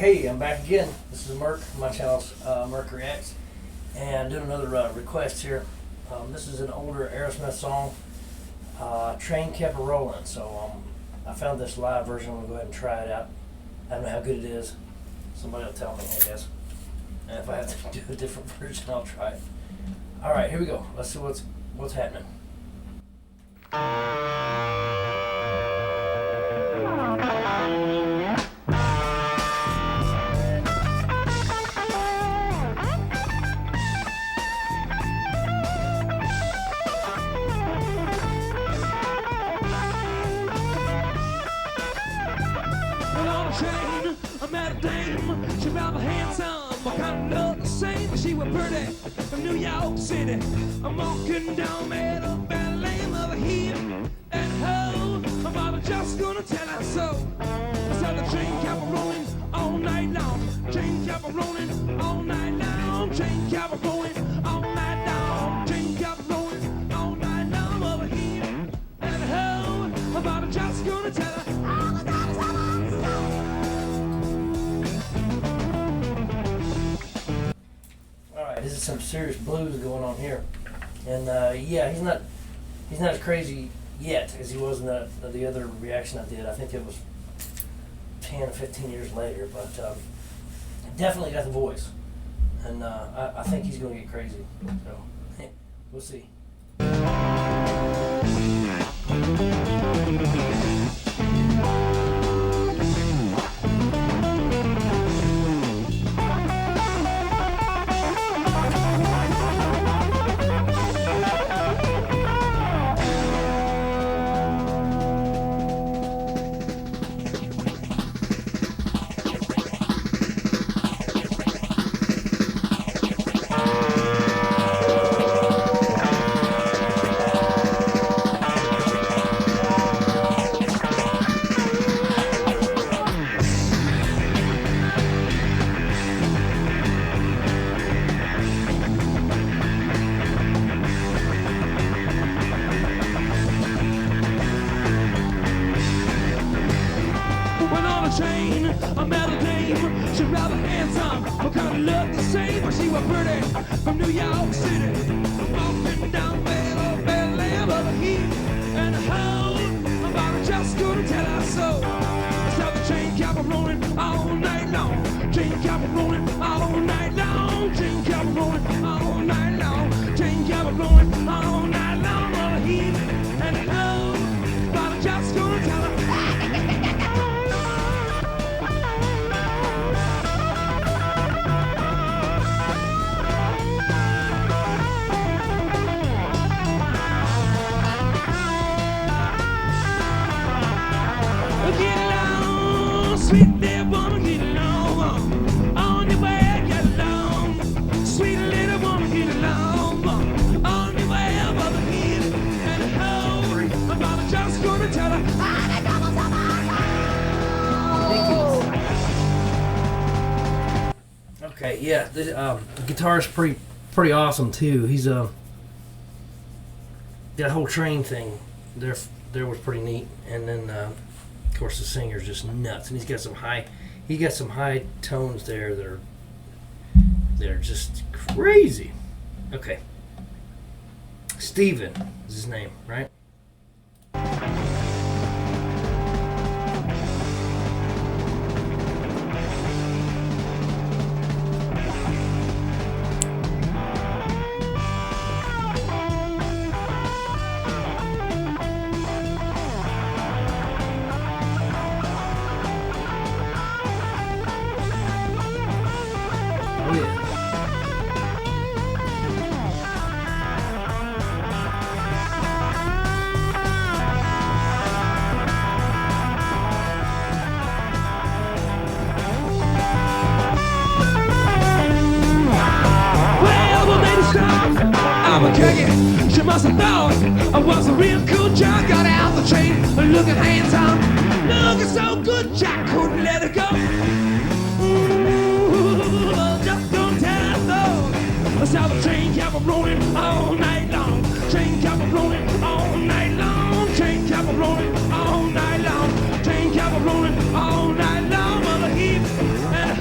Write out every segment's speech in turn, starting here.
Hey, I'm back again. This is Merk. My channel's Merk Reacts, and doing another request here. This is an older Aerosmith song. Train kept a rolling, so I found this live version. I'm gonna go ahead and try it out. I don't know how good it is. Somebody will tell me, I guess. And if I have to do a different version, I'll try it. All right, here we go. Let's see what's happening. Train, I met a dame, she rather handsome, I kinda look the same, she was pretty, from New York City. I'm walking down Meadow Valley Lane over here, and ho, I'm probably just gonna tell her so. So the train kept rolling all night long, train kept rolling all night long, train kept rolling all night long, train kept rolling all night long over here, and ho, I'm probably just gonna tell her. This is some serious blues going on here, and yeah, he's not as crazy yet as he was in the other reaction I did. I think it was 10 or 15 years later, but definitely got the voice, and I think he's going to get crazy. So we'll see. Train, I met a dame, she rather handsome, but kinda looked the same, but she was pretty, from New York City. Walking down Meadow Valley Lane over here, and how I'm about to just gonna tell her so. So the train kept rolling all night long, train kept rolling all night long, train kept rolling all night long, train kept rolling all night long over here, and how I'm about to just gonna tell her. Sweet little woman, get along. On your way, get along. Sweet little woman, get along. On your way over here. And ho, I'm about just gonna tell her. Okay, yeah, the guitar is pretty awesome too. He's that whole train thing there was pretty neat, and then of course the singer's just nuts, and he's got some high tones there that are just crazy. Okay, Steven is his name, right? Oh yeah. I'm a kicking. She must have thought I was a real cool jock. Got out the train, looking handsome, looking so good, Jack couldn't let it go. Ooh, just don't tell her so. So the train kept rolling all night long. Train kept rolling all night long. Train kept rolling all night long. Train kept rolling all night long. Well, the heat and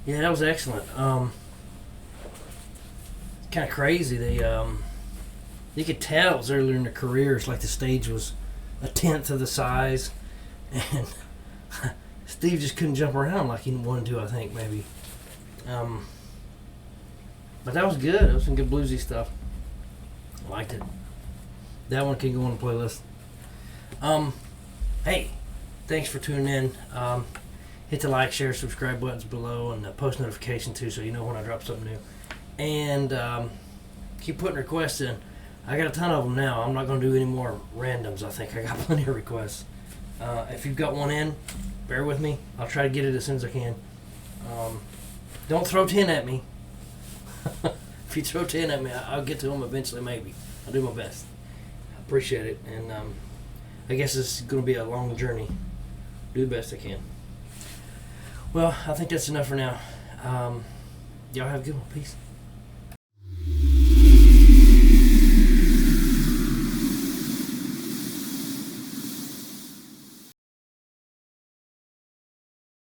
Yeah, that was excellent. Kind of crazy. You could tell it was earlier in their careers, like the stage was a tenth of the size, and Steve just couldn't jump around like he wanted to. I think maybe, but that was good. It was some good bluesy stuff. I liked it. That one can go on the playlist. Hey, thanks for tuning in. Hit the like, share, subscribe buttons below, and the post notification too, so you know when I drop something new. And keep putting requests in. I got a ton of them now. I'm not going to do any more randoms. I think I got plenty of requests. If you've got one in, bear with me. I'll try to get it as soon as I can. Don't throw 10 at me. If you throw 10 at me, I'll get to them eventually, maybe. I'll do my best. I appreciate it. And I guess it's going to be a long journey. Do the best I can. Well, I think that's enough for now. Y'all have a good one. Peace.